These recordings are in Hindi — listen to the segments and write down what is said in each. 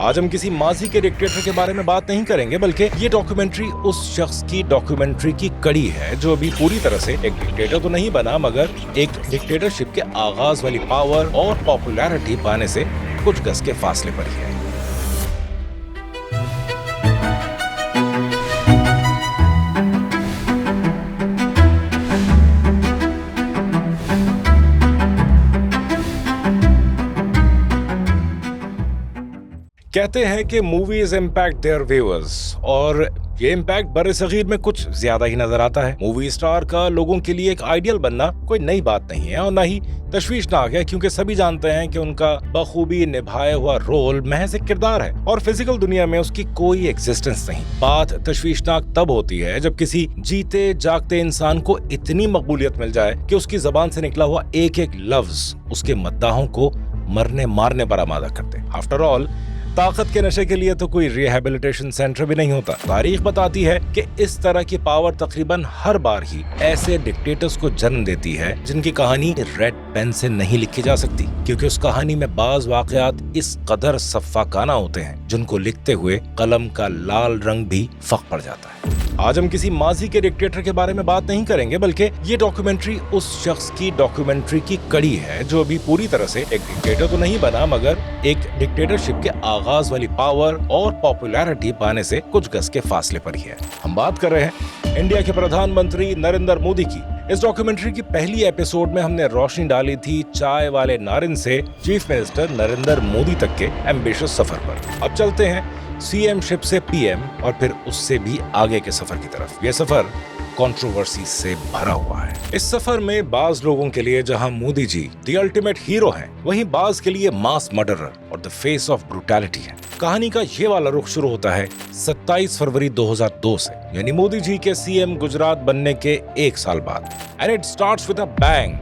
आज हम किसी माजी के डिक्टेटर के बारे में बात नहीं करेंगे, बल्कि ये डॉक्यूमेंट्री उस शख्स की डॉक्यूमेंट्री की कड़ी है जो अभी पूरी तरह से एक डिक्टेटर तो नहीं बना, मगर एक डिक्टेटरशिप के आगाज वाली पावर और पॉपुलैरिटी पाने से कुछ गज के फासले पर ही है। कहते हैं कि मूवीज इम्पैक्ट देयर व्यूअर्स, और ये इम्पैक्ट बरसगीर में कुछ ज्यादा ही नजर आता है। मूवी स्टार का लोगों के लिए एक आइडियल बनना कोई नई बात नहीं है और ना ही तशवीशनाक है, क्योंकि सभी जानते हैं कि उनका बखूबी निभाया हुआ रोल महज एक किरदार है और फिजिकल दुनिया में उसकी कोई एग्जिस्टेंस नहीं। बात तशवीशनाक तब होती है जब किसी जीते जागते इंसान को इतनी मकबूलियत मिल जाए कि उसकी जबान से निकला हुआ एक एक लफ्ज उसके मद्दाहों को मरने मारने पर आमादा करते। आफ्टर ऑल, ताकत के नशे के लिए तो कोई रिहैबिलिटेशन सेंटर भी नहीं होता। तारीख बताती है कि इस तरह की पावर तकरीबन हर बार ही ऐसे डिक्टेटर्स को जन्म देती है जिनकी कहानी रेड पेन से नहीं लिखी जा सकती, क्योंकि उस कहानी में बाज वाकयात इस कदर सफ़ाकाना होते हैं जिनको लिखते हुए कलम का लाल रंग भी फक पड़ जाता है। आज हम किसी माजी के डिक्टेटर के बारे में बात नहीं करेंगे, बल्कि ये डॉक्यूमेंट्री उस शख्स की डॉक्यूमेंट्री की कड़ी है जो अभी पूरी तरह से एक डिक्टेटर तो नहीं बना, मगर एक डिक्टेटरशिप के आगाज वाली पावर और पॉपुलैरिटी पाने से कुछ गज के फासले पर ही है। हम बात कर रहे हैं इंडिया के प्रधानमंत्री नरेंद्र मोदी की। इस डॉक्यूमेंट्री की पहली एपिसोड में हमने रोशनी डाली थी चाय वाले नारिन से चीफ मिनिस्टर नरेंद्र मोदी तक के एम्बिशियस सफर पर। अब चलते हैं सीएम शिप से पीएम और फिर उससे भी आगे के सफर की तरफ। यह सफर कंट्रोवर्सी से भरा हुआ है। इस सफर में बाज लोगों के लिए जहां Modi ji the ultimate hero हैं, वहीं बाज के लिए मास मर्डरर और द फेस ऑफ ब्रूटैलिटी है। कहानी का ये वाला रुख शुरू होता है 27 फरवरी 2002 से, यानी मोदी जी के सीएम गुजरात बनने के एक साल बाद। And it starts with a bang.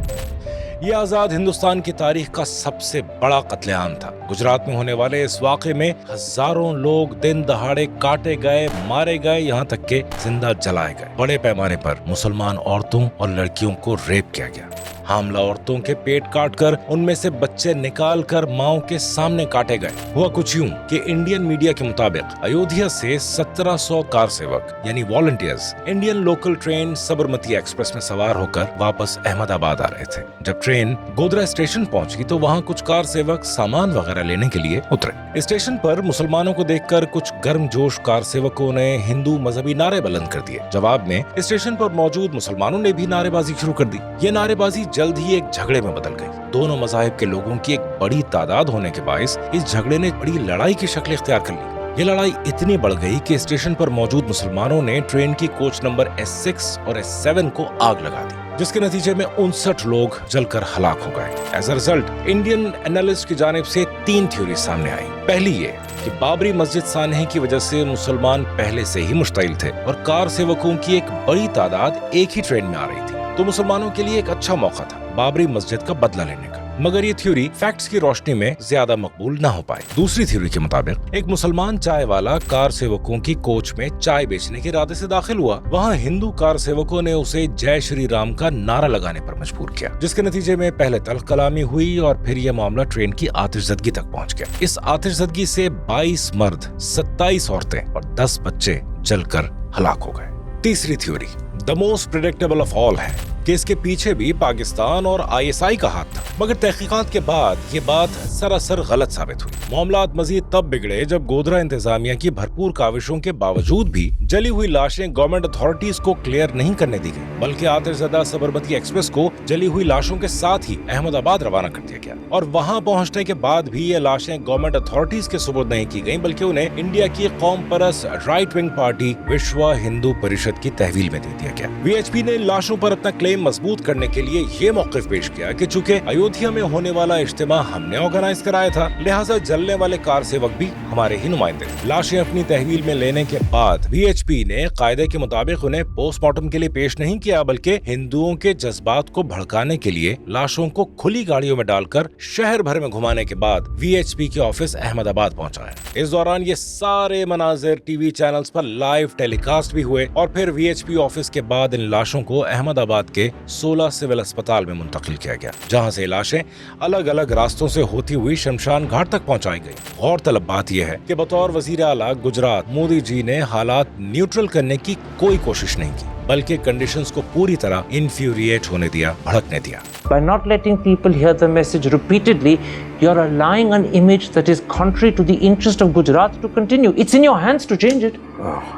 ये आजाद हिंदुस्तान की तारीख का सबसे बड़ा कत्लेआम था। गुजरात में होने वाले इस वाक़े में हजारों लोग दिन दहाड़े काटे गए, मारे गए, यहाँ तक के जिंदा जलाए गए। बड़े पैमाने पर मुसलमान औरतों और लड़कियों को रेप किया गया। हामला औरतों के पेट काटकर उनमें से बच्चे निकालकर माओ के सामने काटे गए। हुआ कुछ यूं कि इंडियन मीडिया के मुताबिक अयोध्या से 1700 कार सेवक यानी volunteers Indian local train Sabarmati express में सवार होकर वापस अहमदाबाद आ रहे थे। जब ट्रेन गोधरा स्टेशन पहुंची तो वहां कुछ कार सेवक सामान वगैरह लेने के लिए उतरे। स्टेशन पर मुसलमानों को देखकर कुछ गर्मजोश कार सेवकों ने हिंदू मजहबी नारे बुलंद कर दिए। जवाब में स्टेशन पर मौजूद मुसलमानों ने भी नारेबाजी शुरू कर दी। ये नारेबाजी जल्द ही एक झगड़े में बदल गई। दोनों मज़ाहिब के लोगों की एक बड़ी तादाद होने के बायस इस झगड़े ने बड़ी लड़ाई की शक्ल इख्तियार कर ली। ये लड़ाई इतनी बढ़ गई कि स्टेशन पर मौजूद मुसलमानों ने ट्रेन की कोच नंबर S6 और S7 को आग लगा दी, जिसके नतीजे में 59 लोग जलकर हलाक हो गए। As a result Indian analyst की जानिब से 3 थ्योरी सामने आई। पहली ये कि बाबरी मस्जिद सानहे की वजह से मुसलमान पहले से ही मुश्तइल थे और कार सेवकों की एक बड़ी तादाद एक ही ट्रेन में आ रही थी, तो मुसलमानों के लिए एक अच्छा मौका था बाबरी मस्जिद का बदला लेने का। मगर ये थ्योरी फैक्ट्स की रोशनी में ज्यादा मकबूल ना हो पाई। दूसरी थ्योरी के मुताबिक एक मुसलमान चाय वाला कार सेवकों की कोच में चाय बेचने के इरादे से दाखिल हुआ। वहाँ हिंदू कार सेवकों ने उसे जय श्री राम का नारा लगाने पर मजबूर किया, जिसके नतीजे में पहले तल्ख कलामी हुई और फिर यह मामला ट्रेन की आतिशज़दगी तक पहुँच गया। इस आतिशज़दगी से 22 मर्द, 27 औरतें और 10 बच्चे जलकर हलाक हो गए। तीसरी theory the most predictable of all है कि इसके पीछे भी पाकिस्तान और ISI का हाथ था, मगर तहकीकात के बाद ये बात सरासर गलत साबित हुई। मामलात मजीद तब बिगड़े जब गोधरा इंतजामिया की भरपूर काविशों के बावजूद भी जली हुई लाशें गवर्नमेंट अथॉरिटीज को क्लियर नहीं करने दी गई, बल्कि आतिशज़दा साबरमती एक्सप्रेस को जली हुई लाशों के साथ ही अहमदाबाद रवाना कर दिया गया। और वहाँ पहुँचने के बाद भी ये लाशें गवर्नमेंट अथॉरिटीज के सुपुर्द नहीं की गयी, बल्कि उन्हें इंडिया की कौम परस्त राइट विंग पार्टी विश्व हिंदू परिषद की तहवील में दे दिया गया। VHP ने लाशों पर अपना क्लेम मजबूत करने के लिए ये मौक़िफ़ पेश किया कि चूंकि अयोध्या में होने वाला इज्तिमा हमने ऑर्गेनाइज कराया था, लिहाजा जलने वाले कार सेवक भी हमारे ही नुमाइंदे। लाशें अपनी तहवील में लेने के बाद VHP ने कायदे के मुताबिक उन्हें पोस्टमार्टम के लिए पेश नहीं किया, बल्कि हिंदुओं के जज्बात को भड़काने के लिए लाशों को खुली गाड़ियों में डालकर शहर भर में घुमाने के बाद VHP के ऑफिस अहमदाबाद पहुंचाया। इस दौरान ये सारे मनाजिर टीवी चैनल्स पर लाइव टेलीकास्ट भी हुए और फिर VHP ऑफिस के बाद इन लाशों को अहमदाबाद के के 16 सिविल अस्पताल में मुंतकिल किया गया, जहां से लाशें अलग अलग रास्तों से होती हुई शमशान घाट तक पहुंचाई गई। गौरतलब बात यह है कि बतौर वजीर आला गुजरात, मोदी जी ने हालात न्यूट्रल करने की कोई कोशिश नहीं की, बल्कि कंडीशंस को पूरी तरह इन्फ्यूरिएट होने दिया, भड़कने दिया। By not letting people hear the message repeatedly, you are allowing an image that is contrary to the interest of Gujarat to continue. It's in your hands to change it.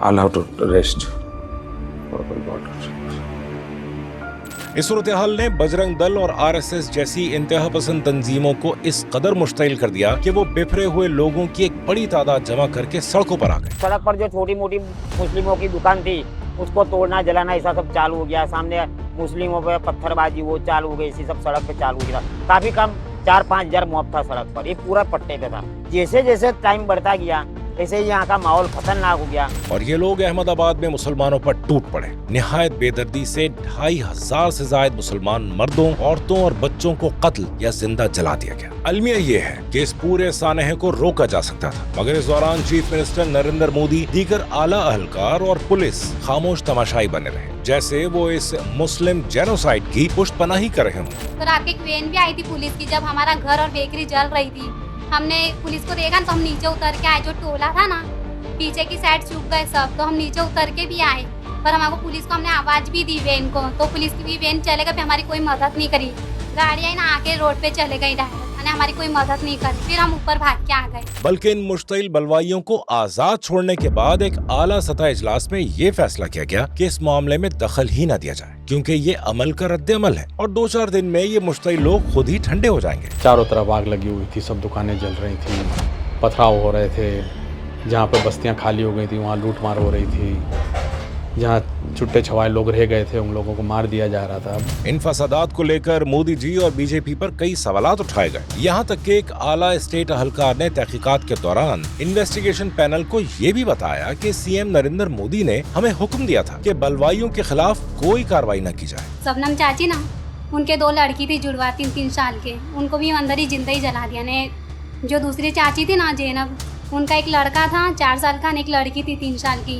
I'll have to rest. इस सूरत हाल ने बजरंग दल और आरएसएस जैसी इंतहा पसंद तंजीमों को इस कदर मुश्तइल कर दिया कि वो बिखरे हुए लोगों की एक बड़ी तादाद जमा करके सड़कों पर आ गए। सड़क पर जो छोटी मोटी मुस्लिमों की दुकान थी उसको तोड़ना जलाना ऐसा सब चालू हो गया। सामने मुस्लिमों पे पत्थरबाजी वो चालू हो गई, इसी सब सड़क पे चालू हो गया। काफी कम 4-5 हजार मौत था सड़क पर, ये पूरा पट्टे पे था। जैसे जैसे टाइम बढ़ता गया ऐसे ही यहाँ का माहौल खतरनाक हो गया। और ये लोग अहमदाबाद में मुसलमानों पर टूट पड़े। निहायत बेदर्दी से 2500 से ज्यादा मुसलमान मर्दों, औरतों और बच्चों को कत्ल या जिंदा जला दिया गया। अलमिया ये है कि इस पूरे सानहे को रोका जा सकता था, मगर इस दौरान चीफ मिनिस्टर नरेंद्र मोदी, दीगर आला अहलकार और पुलिस खामोश तमाशाई बने रहे, जैसे वो इस मुस्लिम जेनोसाइड की पुष्टपनाही कर रहे हों। तो रात की वैन भी आई थी पुलिस की, जब हमारा घर और बेकरी जल रही थी। हमने पुलिस को देखा तो हम नीचे उतर के आए। जो टोला था ना पीछे की साइड सूख गए सब, तो हम नीचे उतर के भी आए। पर हमारे पुलिस को हमने आवाज भी दी वैन को, तो पुलिस की भी वैन चले गई, हमारी कोई मदद नहीं करी। गाड़ियाँ ना आके रोड पे चले गई डायरेक्ट, हमारी कोई मदद नहीं करी। फिर हम ऊपर भाग के आ गए। बल्कि इन मुश्तिल बलवाइयों को आजाद छोड़ने के बाद एक आला सतह इजलास में ये फैसला किया गया कि इस मामले में दखल ही न दिया जाए, क्योंकि ये अमल का रद्द अमल है और 2-4 दिन में ये मुश्तिल लोग खुद ही ठंडे हो जाएंगे। चारों तरफ आग लगी हुई थी, सब दुकानें जल रही थी, पथराव हो रहे थे। जहाँ पे बस्तियाँ खाली हो गई थी वहाँ लूटमार हो रही थी। जहाँ छुट्टे छवाए लोग रह गए थे उन लोगों को मार दिया जा रहा था। इन फसादात को लेकर मोदी जी और बीजेपी पर कई सवालात उठाए गए। यहाँ तक कि एक आला स्टेट अहलकार ने तहकीकात के दौरान इन्वेस्टिगेशन पैनल को ये भी बताया कि सीएम नरेंद्र मोदी ने हमें हुक्म दिया था कि बलवाइयों के खिलाफ कोई कार्रवाई न की जाए। सबनम चाची ना, उनके 2 लड़की थी जुड़वा 3-3 साल के, उनको भी अंदर ही जिंदा ही जला दिया ने। जो दूसरी चाची थी ना जैनब, उनका एक लड़का था 4 साल का, एक लड़की थी 3 साल की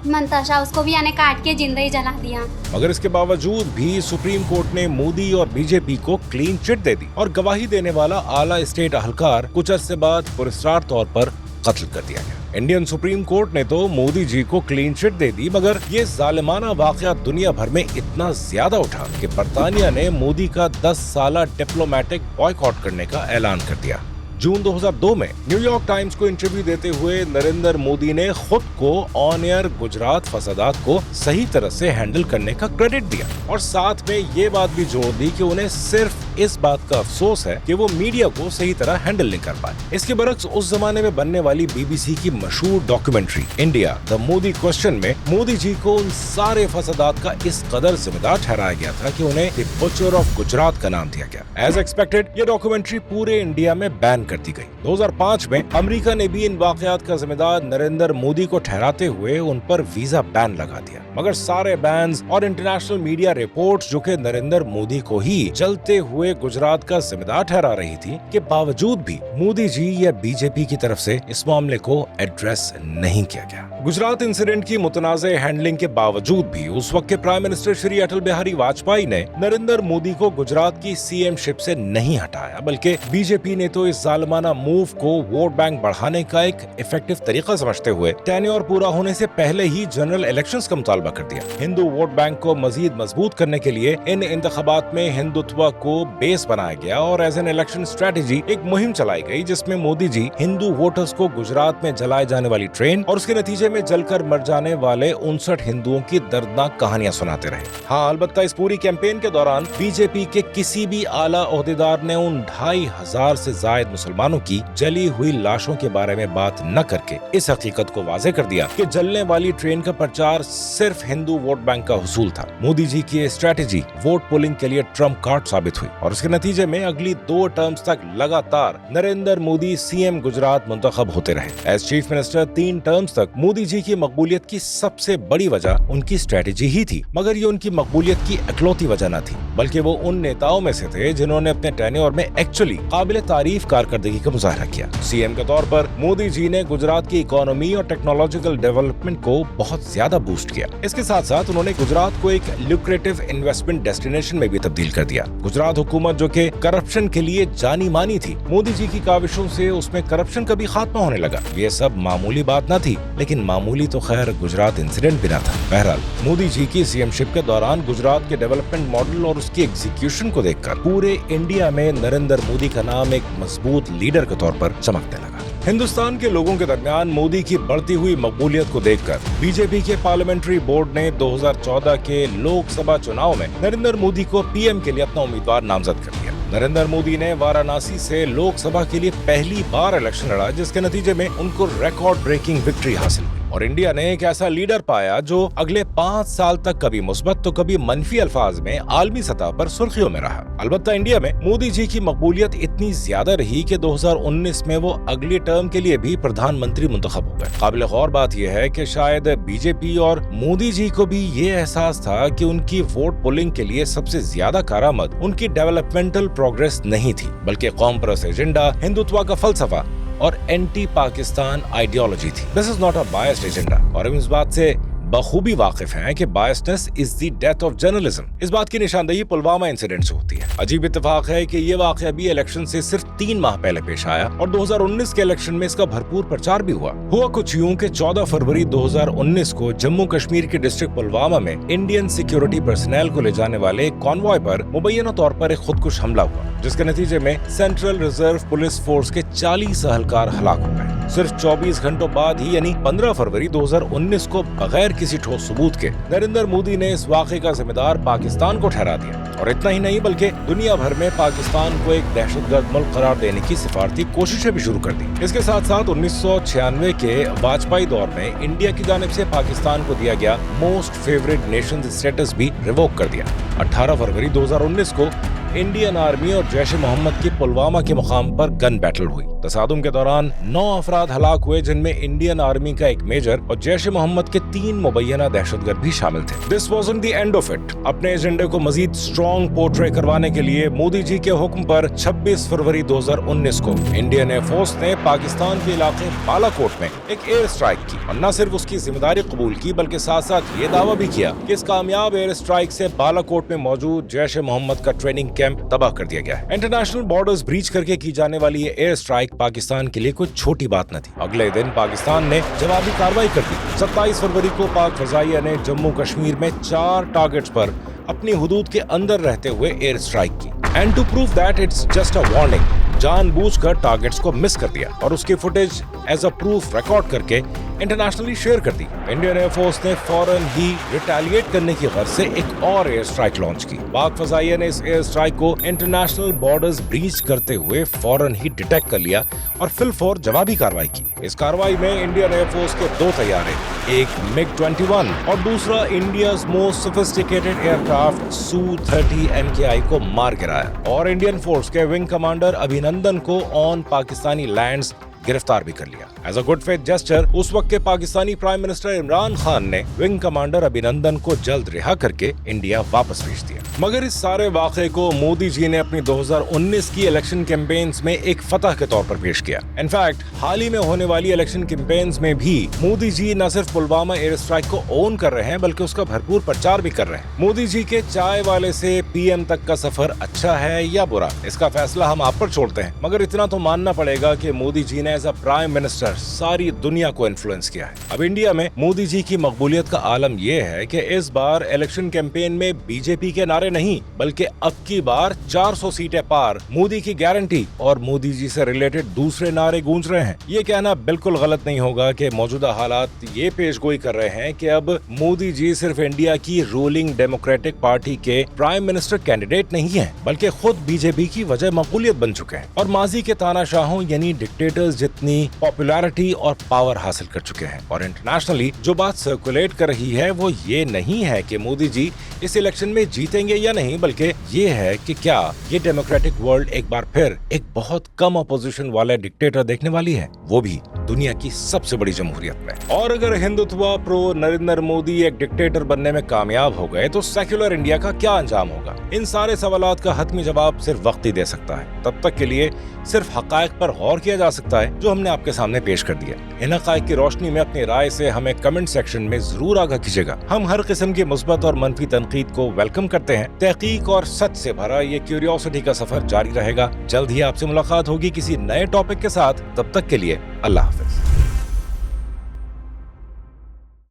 मंताशा, उसको भी यानी काट के जिंदा ही जला दिया। मगर इसके बावजूद भी सुप्रीम कोर्ट ने मोदी और बीजेपी को क्लीन चिट दे दी और गवाही देने वाला आला स्टेट अहलकार कुछ अरसे बाद पुरस्कार तौर पर कत्ल कर दिया गया। इंडियन सुप्रीम कोर्ट ने तो मोदी जी को क्लीन चिट दे दी, मगर ये जालिमाना वाकया दुनिया भर में इतना ज्यादा उठा कि बरतानिया ने मोदी का 10 साला डिप्लोमेटिक बॉयकॉट करने का ऐलान कर दिया। जून 2002 में न्यूयॉर्क टाइम्स को इंटरव्यू देते हुए नरेंद्र मोदी ने खुद को ऑन एयर गुजरात फसादात को सही तरह से हैंडल करने का क्रेडिट दिया और साथ में ये बात भी जोर दी कि उन्हें सिर्फ इस बात का अफसोस है कि वो मीडिया को सही तरह हैंडल नहीं कर पाए। इसके बरक्स उस जमाने में बनने वाली बीबीसी की मशहूर documentary India the Modi question में मोदी जी को उन सारे फसादात का इस कदर जिम्मेदार ठहराया गया था कि उन्हें द बुचर ऑफ गुजरात का नाम दिया गया। एज एक्सपेक्टेड ये डॉक्यूमेंट्री पूरे इंडिया में बैन कर दी गई। 2005 में अमेरिका ने भी इन वाकयात का जिम्मेदार नरेंद्र मोदी को ठहराते हुए उन पर वीजा बैन लगा दिया, मगर सारे बैन्स और इंटरनेशनल मीडिया रिपोर्ट्स जो कि नरेंद्र मोदी को ही चलते हुए गुजरात का जिम्मेदार ठहरा रही थी के बावजूद भी मोदी जी या बीजेपी की तरफ से इस मामले को एड्रेस नहीं किया गया। गुजरात इंसिडेंट की मुतनाज़े हैंडलिंग के बावजूद भी उस वक्त के प्राइम मिनिस्टर श्री अटल बिहारी वाजपेयी ने नरेंद्र मोदी को गुजरात की सीएम शिप से नहीं हटाया, बल्कि बीजेपी ने तो इस जालिमाना मूव को वोट बैंक बढ़ाने का एक इफेक्टिव तरीका समझते हुए टेन्योर पूरा होने से पहले ही जनरल इलेक्शंस का मुतालबा कर दिया। हिंदू वोट बैंक को मजीद मजबूत करने के लिए इन इंतखाबात में हिंदुत्व को बेस बनाया गया और एज एन इलेक्शन स्ट्रेटेजी एक मुहिम चलाई गई जिसमें मोदी जी हिंदू वोटर्स को गुजरात में जलाए जाने वाली ट्रेन और उसके नतीजे में जलकर मर जाने वाले 59 हिंदुओं की दर्दनाक कहानियां सुनाते रहे। हाँ, अलबत्ता इस पूरी कैंपेन के दौरान बीजेपी के किसी भी आला ओहदेदार ने उन 2500 से ज्यादा मुसलमानों की जली हुई लाशों के बारे में बात न करके इस हकीकत को वाजे कर दिया कि जलने वाली ट्रेन का प्रचार सिर्फ हिंदू वोट बैंक का हुसूल था। मोदी जी की स्ट्रेटेजी वोट पोलिंग के लिए ट्रम्प कार्ड साबित हुई और उसके नतीजे में अगली 2 टर्म्स तक लगातार नरेंद्र मोदी सीएम गुजरात मुंतखब होते रहे। एज चीफ मिनिस्टर 3 टर्म्स तक मोदी मोदी जी की मकबूलियत की सबसे बड़ी वजह उनकी स्ट्रेटेजी ही थी, मगर ये उनकी मकबूलियत की इकलौती वजह न थी, बल्कि वो उन नेताओं में से थे जिन्होंने अपने टेन्योर में एक्चुअली काबिल तारीफ कारकर्दगी का मुजाहरा किया। सीएम के तौर पर मोदी जी ने गुजरात की इकोनॉमी और टेक्नोलॉजिकल डेवलपमेंट को बहुत ज्यादा बूस्ट किया। इसके साथ साथ उन्होंने गुजरात को एक ल्यूक्रेटिव इन्वेस्टमेंट डेस्टिनेशन में भी तब्दील कर दिया। गुजरात हुकूमत जो कि करप्शन के लिए जानी मानी थी, मोदी जी की काविशों से उसमें करप्शन का भी खात्मा होने लगा। ये सब मामूली बात न थी, लेकिन मामूली तो खैर गुजरात इंसिडेंट भी न था। बहरहाल मोदी जी की सीएमशिप के दौरान गुजरात के डेवलपमेंट मॉडल और उसकी एग्जीक्यूशन को देखकर पूरे इंडिया में नरेंद्र मोदी का नाम एक मजबूत लीडर के तौर पर चमकने लगा। हिंदुस्तान के लोगों के दरमियान मोदी की बढ़ती हुई मकबूलियत को देखकर बीजेपी के पार्लियामेंट्री बोर्ड ने 2014 के लोकसभा चुनाव में नरेंद्र मोदी को पीएम के लिए अपना उम्मीदवार नामजद कर दिया। नरेंद्र मोदी ने वाराणसी से लोकसभा के लिए पहली बार इलेक्शन लड़ा, जिसके नतीजे में उनको रिकॉर्ड ब्रेकिंग विक्ट्री हासिल हुई और इंडिया ने एक ऐसा लीडर पाया जो अगले 5 साल तक कभी मुस्बत तो कभी मनफी अल्फाज में आलमी सतह पर सुर्खियों में रहा। अलबत्ता इंडिया में मोदी जी की मकबूलियत इतनी ज्यादा रही कि 2019 में वो अगली टर्म के लिए भी प्रधानमंत्री मुंतखब हो गए। काबिल गौर बात यह है कि शायद बीजेपी और मोदी जी को भी ये एहसास था कि उनकी वोट पुलिंग के लिए सबसे ज्यादा कारआमद उनकी डेवलपमेंटल प्रोग्रेस नहीं थी, बल्कि कौम परस्त एजेंडा, हिंदुत्व का फलसफा और एंटी पाकिस्तान आइडियोलॉजी थी। This is not a biased agenda और हम इस बात से बखूबी वाकिफ हैं कि biasness is the death of journalism. इस बात की निशानदेही पुलवामा इंसिडेंट से होती है। अजीब इत्तेफाक है कि ये वाकया भी इलेक्शन से सिर्फ 3 माह पहले पेश आया और 2019 के इलेक्शन में इसका भरपूर प्रचार भी हुआ कुछ यूं कि 14 फरवरी 2019 को जम्मू कश्मीर के डिस्ट्रिक्ट पुलवामा में इंडियन सिक्योरिटी पर्सनल को ले जाने वाले एक कॉन्वॉय पर मुबैना तौर पर एक खुदकुश हमला हुआ, जिसके नतीजे में सेंट्रल रिजर्व पुलिस फोर्स के 40 अहलकार हलाक हो गए। सिर्फ 24 घंटों बाद ही यानी 15 फरवरी 2019 को बगैर किसी ठोस सबूत के नरेंद्र मोदी ने इस वाक़े का जिम्मेदार पाकिस्तान को ठहरा दिया और इतना ही नहीं बल्कि दुनिया भर में पाकिस्तान को एक दहशतगर्द मुल्क करार देने की सिफारती कोशिशें भी शुरू कर दी। इसके साथ साथ 1996 के वाजपेयी दौर में इंडिया की जानिब से पाकिस्तान को दिया गया मोस्ट फेवरेट नेशन स्टेटस भी रिवोक कर दिया। 18 फरवरी 2019 को इंडियन आर्मी और जैश मोहम्मद की पुलवामा के मुकाम पर गन बैटल हुई। तसादुम के दौरान 9 अफराद हलाक हुए, जिनमें इंडियन आर्मी का एक मेजर और जैश मोहम्मद के 3 मुबैना दहशतगर्द भी शामिल थे। This wasn't the end of it. अपने एजेंडे को मजीद स्ट्रॉन्ग पोर्ट्रे करवाने के लिए मोदी जी के हुक्म पर 26 फरवरी 2019 को इंडियन एयरफोर्स ने पाकिस्तान के इलाके बालाकोट में एक एयर स्ट्राइक की और न सिर्फ उसकी जिम्मेदारी कबूल की बल्कि साथ साथ ये दावा भी किया कि इस कामयाब एयर स्ट्राइक से बालाकोट में मौजूद जैश मोहम्मद का ट्रेनिंग कैंप तबाह कर दिया गया है। इंटरनेशनल बॉर्डर्स ब्रीच करके की जाने वाली ये एयर स्ट्राइक पाकिस्तान के लिए कोई छोटी बात न थी। अगले दिन पाकिस्तान ने जवाबी कार्रवाई कर दी। 27 फरवरी को पाक फजाइया ने जम्मू कश्मीर में 4 टारगेट्स पर अपनी हुदूद के अंदर रहते हुए एयर स्ट्राइक की। And to prove that it's just a warning, जानबूझकर टारगेट्स को मिस कर दिया और उसकी footage as a proof record करके इंटरनेशनली शेयर कर दी। इंडियन एयरफोर्स ने फौरन ही रिटेलिएट करने की गर्ज से एक और एयर स्ट्राइक लॉन्च की। पाक फजाइया ने इस एयर स्ट्राइक को इंटरनेशनल बॉर्डर्स ब्रीच करते हुए फौरन ही डिटेक्ट कर लिया और फिलफौर जवाबी कार्रवाई की। इस कार्रवाई में इंडियन एयरफोर्स के 2 तैयारे, एक MiG-21 और दूसरा India's most sophisticated aircraft Su-30 MKI को मार गिराया और इंडियन फोर्स के विंग कमांडर अभिनंदन को ऑन पाकिस्तानी लैंड्स गिरफ्तार भी कर लिया। As a good faith gesture उस वक्त के पाकिस्तानी प्राइम मिनिस्टर इमरान खान ने विंग कमांडर अभिनंदन को जल्द रिहा करके इंडिया वापस भेज दिया। मगर इस सारे वाक़े को मोदी जी ने अपनी 2019 की इलेक्शन कैंपेन्स में एक फतह के तौर पर पेश किया। इनफैक्ट हाल ही में होने वाली इलेक्शन कैंपेन्स में भी मोदी जी न सिर्फ पुलवामा एयर स्ट्राइक को ओन कर रहे हैं बल्कि उसका भरपूर प्रचार भी कर रहे हैं। मोदी जी के चाय वाले से पीएम तक का सफर अच्छा है या बुरा, इसका फैसला हम आप पर छोड़ते हैं, मगर इतना तो मानना पड़ेगा कि मोदी जी ने एज अ प्राइम मिनिस्टर सारी दुनिया को इन्फ्लुएंस किया है। अब इंडिया में मोदी जी की मकबूलियत का आलम यह है कि इस बार इलेक्शन कैंपेन में बीजेपी के नारे नहीं बल्कि अब की बार 400 सीटें पार, मोदी की गारंटी और मोदी जी से रिलेटेड दूसरे नारे गूंज रहे हैं। ये कहना बिल्कुल गलत नहीं होगा कि मौजूदा हालात ये पेशगोई कर रहे हैं कि अब मोदी जी सिर्फ इंडिया की रूलिंग डेमोक्रेटिक पार्टी के प्राइम मिनिस्टर कैंडिडेट नहीं है बल्कि खुद बीजेपी की वजह मकबूलियत बन चुके हैं और माजी के तानाशाहों यानी डिक्टेटर्स जितनी पॉपुलैरिटी और पावर हासिल कर चुके हैं। और इंटरनेशनली जो बात सर्कुलेट कर रही है वो ये नहीं है कि मोदी जी इस इलेक्शन में जीतेंगे या नहीं, बल्कि ये है कि क्या ये डेमोक्रेटिक वर्ल्ड एक बार फिर एक बहुत कम अपोजिशन वाला डिक्टेटर देखने वाली है, वो भी दुनिया की सबसे बड़ी जमहूरियत में। और अगर हिंदुत्व प्रो नरेंद्र मोदी एक डिक्टेटर बनने में कामयाब हो गए तो सेक्युलर इंडिया का क्या अंजाम होगा? इन सारे सवालों का हतमी जवाब सिर्फ वक्त ही दे सकता है। तब तक के लिए सिर्फ हकायक पर गौर किया जा सकता है जो हमने आपके सामने पेश कर दिया। इन हकायक की रोशनी में अपनी राय से हमें कमेंट सेक्शन में जरूर आगाह कीजिएगा। हम हर किस्म की मुस्बत और मनफी तनकीद को वेलकम करते हैं। तहकीक और सच से भरा ये क्यूरियोसिटी का सफर जारी रहेगा। जल्द ही आपसे मुलाकात होगी किसी नए टॉपिक के साथ। तब तक के लिए अल्लाह हाफिज।